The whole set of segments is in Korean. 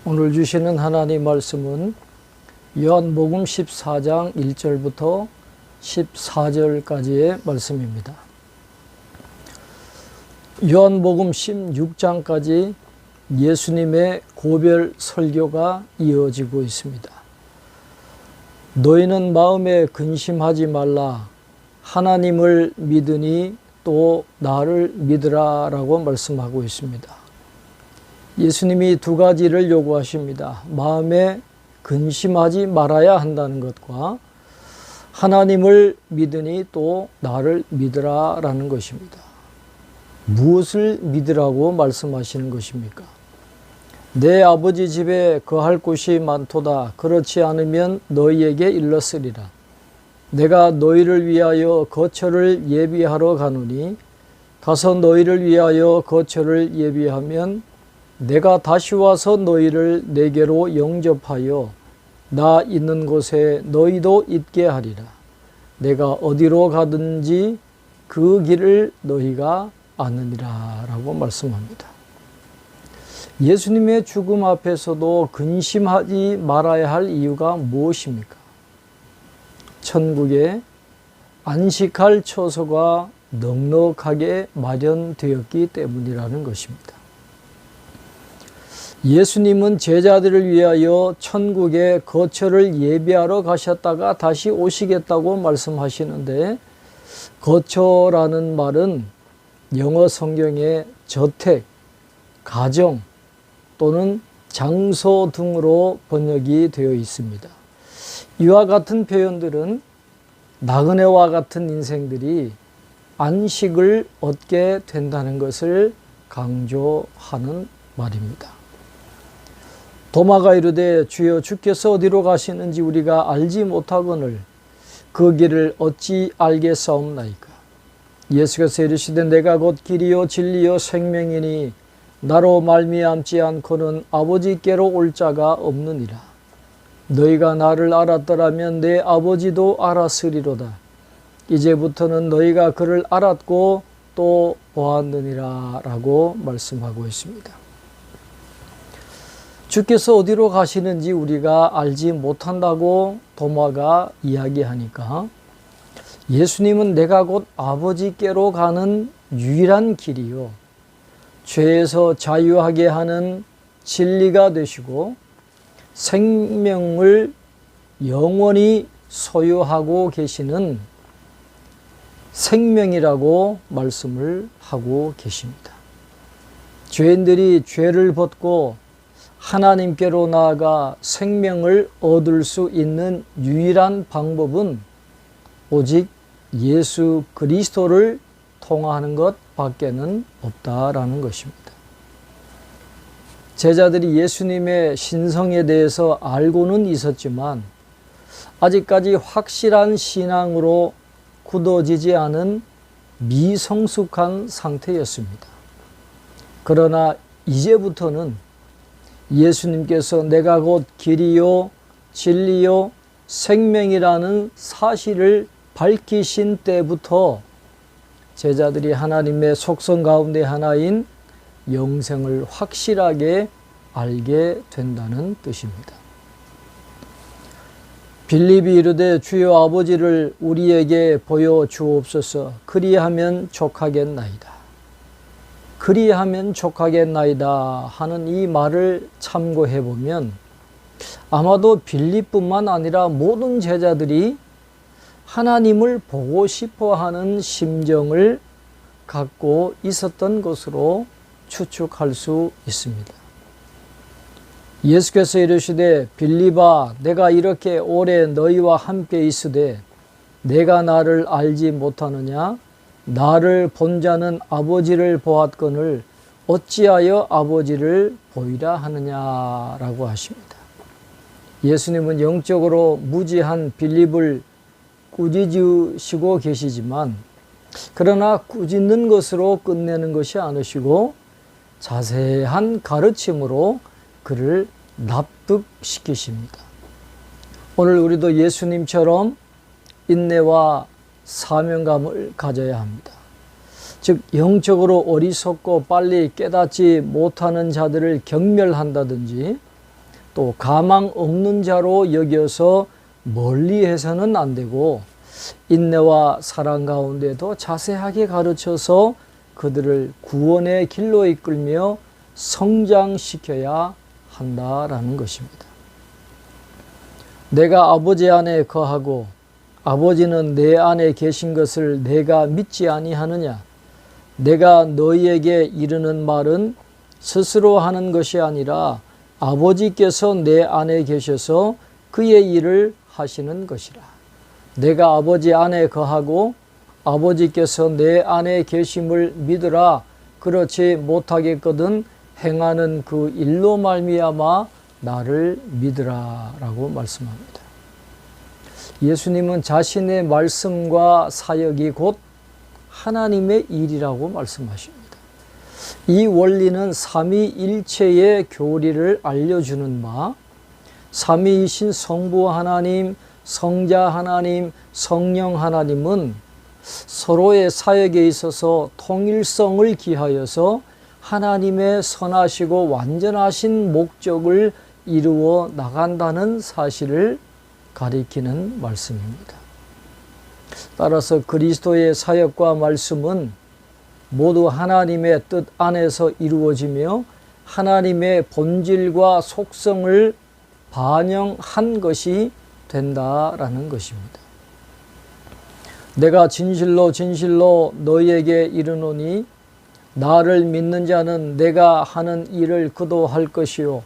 오늘 주시는 하나님 말씀은 요한복음 14장 1절부터 14절까지의 말씀입니다. 요한복음 16장까지 예수님의 고별 설교가 이어지고 있습니다. 너희는 마음에 근심하지 말라. 하나님을 믿으니 또 나를 믿으라 라고 말씀하고 있습니다. 예수님이 두 가지를 요구하십니다. 마음에 근심하지 말아야 한다는 것과 하나님을 믿으니 또 나를 믿으라 라는 것입니다. 무엇을 믿으라고 말씀하시는 것입니까? 내 아버지 집에 거할 곳이 많도다. 그렇지 않으면 너희에게 일렀으리라. 내가 너희를 위하여 거처를 예비하러 가노니 가서 너희를 위하여 거처를 예비하면 내가 다시 와서 너희를 내게로 영접하여 나 있는 곳에 너희도 있게 하리라. 내가 어디로 가든지 그 길을 너희가 아느니라 라고 말씀합니다. 예수님의 죽음 앞에서도 근심하지 말아야 할 이유가 무엇입니까? 천국에 안식할 처소가 넉넉하게 마련되었기 때문이라는 것입니다. 예수님은 제자들을 위하여 천국에 거처를 예비하러 가셨다가 다시 오시겠다고 말씀하시는데, 거처라는 말은 영어 성경에 저택, 가정 또는 장소 등으로 번역이 되어 있습니다. 이와 같은 표현들은 나그네와 같은 인생들이 안식을 얻게 된다는 것을 강조하는 말입니다. 도마가 이르되 주여 주께서 어디로 가시는지 우리가 알지 못하거늘 그 길을 어찌 알겠사옵나이까. 예수께서 이르시되 내가 곧 길이요 진리요 생명이니 나로 말미암지 않고는 아버지께로 올 자가 없느니라. 너희가 나를 알았더라면 내 아버지도 알았으리로다. 이제부터는 너희가 그를 알았고 또 보았느니라 라고 말씀하고 있습니다. 주께서 어디로 가시는지 우리가 알지 못한다고 도마가 이야기하니까 예수님은 내가 곧 아버지께로 가는 유일한 길이요 죄에서 자유하게 하는 진리가 되시고 생명을 영원히 소유하고 계시는 생명이라고 말씀을 하고 계십니다. 죄인들이 죄를 벗고 하나님께로 나아가 생명을 얻을 수 있는 유일한 방법은 오직 예수 그리스도를 통하는 것 밖에는 없다라는 것입니다. 제자들이 예수님의 신성에 대해서 알고는 있었지만 아직까지 확실한 신앙으로 굳어지지 않은 미성숙한 상태였습니다. 그러나 이제부터는 예수님께서 내가 곧 길이요 진리요 생명이라는 사실을 밝히신 때부터 제자들이 하나님의 속성 가운데 하나인 영생을 확실하게 알게 된다는 뜻입니다. 빌립이 이르되 주여 아버지를 우리에게 보여 주옵소서. 그리하면 족하겠나이다. 그리하면 족하겠나이다 하는 이 말을 참고해 보면 아마도 빌립뿐만 아니라 모든 제자들이 하나님을 보고 싶어 하는 심정을 갖고 있었던 것으로 추측할 수 있습니다. 예수께서 이르시되 빌립아 내가 이렇게 오래 너희와 함께 있으되 내가 나를 알지 못하느냐? 나를 본 자는 아버지를 보았거늘 어찌하여 아버지를 보이라 하느냐라고 하십니다. 예수님은 영적으로 무지한 빌립을 꾸짖으시고 계시지만 그러나 꾸짖는 것으로 끝내는 것이 아니시고 자세한 가르침으로 그를 납득시키십니다. 오늘 우리도 예수님처럼 인내와 사명감을 가져야 합니다. 즉 영적으로 어리석고 빨리 깨닫지 못하는 자들을 경멸한다든지 또 가망 없는 자로 여겨서 멀리해서는 안 되고 인내와 사랑 가운데도 자세하게 가르쳐서 그들을 구원의 길로 이끌며 성장시켜야 한다라는 것입니다. 내가 아버지 안에 거하고 아버지는 내 안에 계신 것을 내가 믿지 아니하느냐? 내가 너희에게 이르는 말은 스스로 하는 것이 아니라 아버지께서 내 안에 계셔서 그의 일을 하시는 것이라. 내가 아버지 안에 거하고 아버지께서 내 안에 계심을 믿으라. 그렇지 못하겠거든 행하는 그 일로 말미암아 나를 믿으라 라고 말씀합니다. 예수님은 자신의 말씀과 사역이 곧 하나님의 일이라고 말씀하십니다. 이 원리는 삼위일체의 교리를 알려주는 바, 삼위이신 성부 하나님, 성자 하나님, 성령 하나님은 서로의 사역에 있어서 통일성을 기하여서 하나님의 선하시고 완전하신 목적을 이루어 나간다는 사실을 가리키는 말씀입니다. 따라서 그리스도의 사역과 말씀은 모두 하나님의 뜻 안에서 이루어지며 하나님의 본질과 속성을 반영한 것이 된다라는 것입니다. 내가 진실로 진실로 너희에게 이르노니 나를 믿는 자는 내가 하는 일을 그도 할 것이요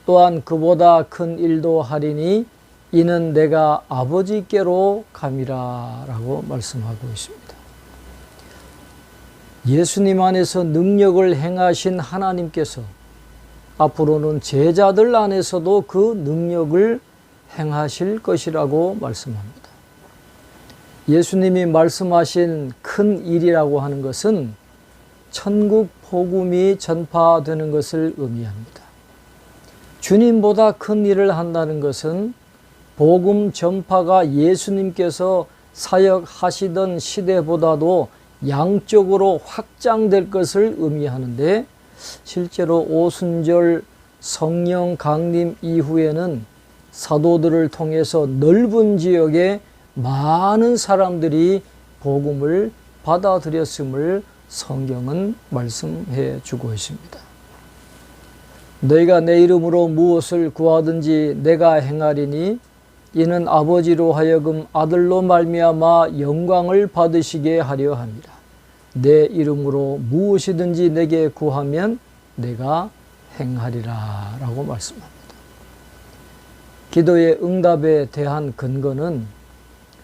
또한 그보다 큰 일도 하리니 이는 내가 아버지께로 감이라 라고 말씀하고 있습니다. 예수님 안에서 능력을 행하신 하나님께서 앞으로는 제자들 안에서도 그 능력을 행하실 것이라고 말씀합니다. 예수님이 말씀하신 큰 일이라고 하는 것은 천국 복음이 전파되는 것을 의미합니다. 주님보다 큰 일을 한다는 것은 복음 전파가 예수님께서 사역하시던 시대보다도 양적으로 확장될 것을 의미하는데 실제로 오순절 성령 강림 이후에는 사도들을 통해서 넓은 지역에 많은 사람들이 복음을 받아들였음을 성경은 말씀해 주고 있습니다. 너희가 내 이름으로 무엇을 구하든지 내가 행하리니 이는 아버지로 하여금 아들로 말미암아 영광을 받으시게 하려 함이라. 내 이름으로 무엇이든지 내게 구하면 내가 행하리라 라고 말씀합니다. 기도의 응답에 대한 근거는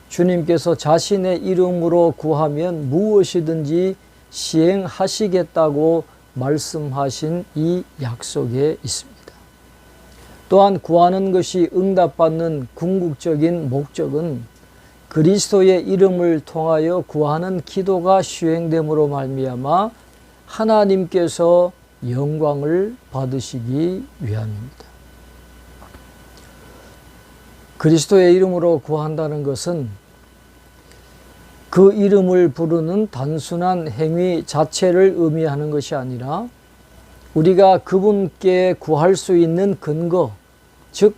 주님께서 자신의 이름으로 구하면 무엇이든지 시행하시겠다고 말씀하신 이 약속에 있습니다. 또한 구하는 것이 응답받는 궁극적인 목적은 그리스도의 이름을 통하여 구하는 기도가 수행됨으로 말미암아 하나님께서 영광을 받으시기 위함입니다. 그리스도의 이름으로 구한다는 것은 그 이름을 부르는 단순한 행위 자체를 의미하는 것이 아니라 우리가 그분께 구할 수 있는 근거, 즉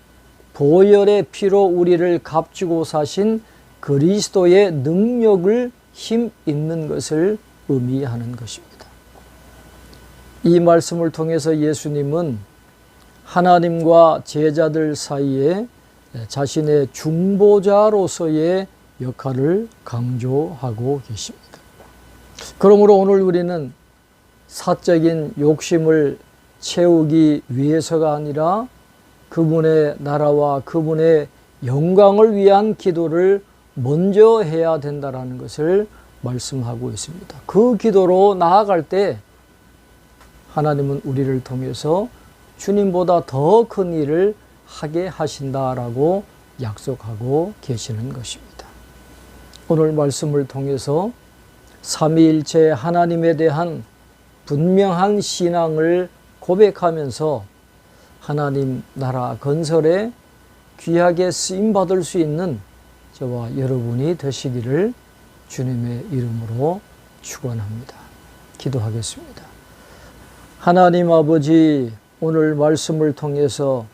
보혈의 피로 우리를 값주고 사신 그리스도의 능력을 힘 있는 것을 의미하는 것입니다. 이 말씀을 통해서 예수님은 하나님과 제자들 사이에 자신의 중보자로서의 역할을 강조하고 계십니다. 그러므로 오늘 우리는 사적인 욕심을 채우기 위해서가 아니라 그분의 나라와 그분의 영광을 위한 기도를 먼저 해야 된다는 것을 말씀하고 있습니다. 그 기도로 나아갈 때 하나님은 우리를 통해서 주님보다 더 큰 일을 하게 하신다라고 약속하고 계시는 것입니다. 오늘 말씀을 통해서 삼위일체 하나님에 대한 분명한 신앙을 고백하면서 하나님 나라 건설에 귀하게 쓰임받을 수 있는 저와 여러분이 되시기를 주님의 이름으로 축원합니다. 기도하겠습니다. 하나님 아버지, 오늘 말씀을 통해서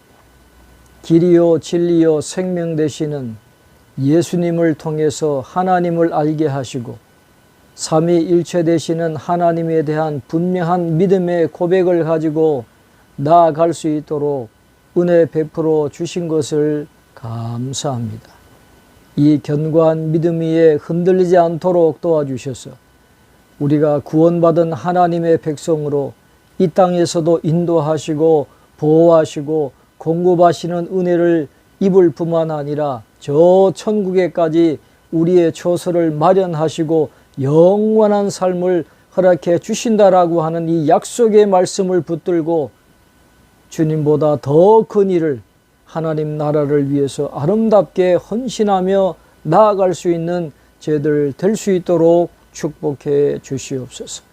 길이요 진리요 생명 되시는 예수님을 통해서 하나님을 알게 하시고 삼위일체 되시는 하나님에 대한 분명한 믿음의 고백을 가지고 나아갈 수 있도록 은혜 베풀어 주신 것을 감사합니다. 이 견고한 믿음 위에 흔들리지 않도록 도와주셔서 우리가 구원받은 하나님의 백성으로 이 땅에서도 인도하시고 보호하시고 공급하시는 은혜를 입을 뿐만 아니라 저 천국에까지 우리의 처소를 마련하시고 영원한 삶을 허락해 주신다라고 하는 이 약속의 말씀을 붙들고 주님보다 더 큰 일을 하나님 나라를 위해서 아름답게 헌신하며 나아갈 수 있는 저희들 될 수 있도록 축복해 주시옵소서.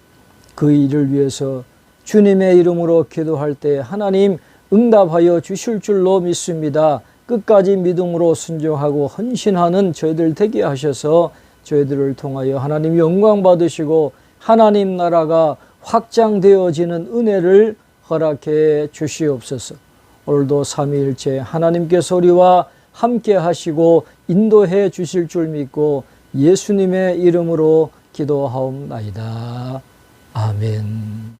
그 일을 위해서 주님의 이름으로 기도할 때 하나님 응답하여 주실 줄로 믿습니다. 끝까지 믿음으로 순종하고 헌신하는 저희들 되게 하셔서 저희들을 통하여 하나님 영광 받으시고 하나님 나라가 확장되어지는 은혜를 허락해 주시옵소서. 오늘도 삼위일체 하나님께서 우리와 함께 하시고 인도해 주실 줄 믿고 예수님의 이름으로 기도하옵나이다. 아멘.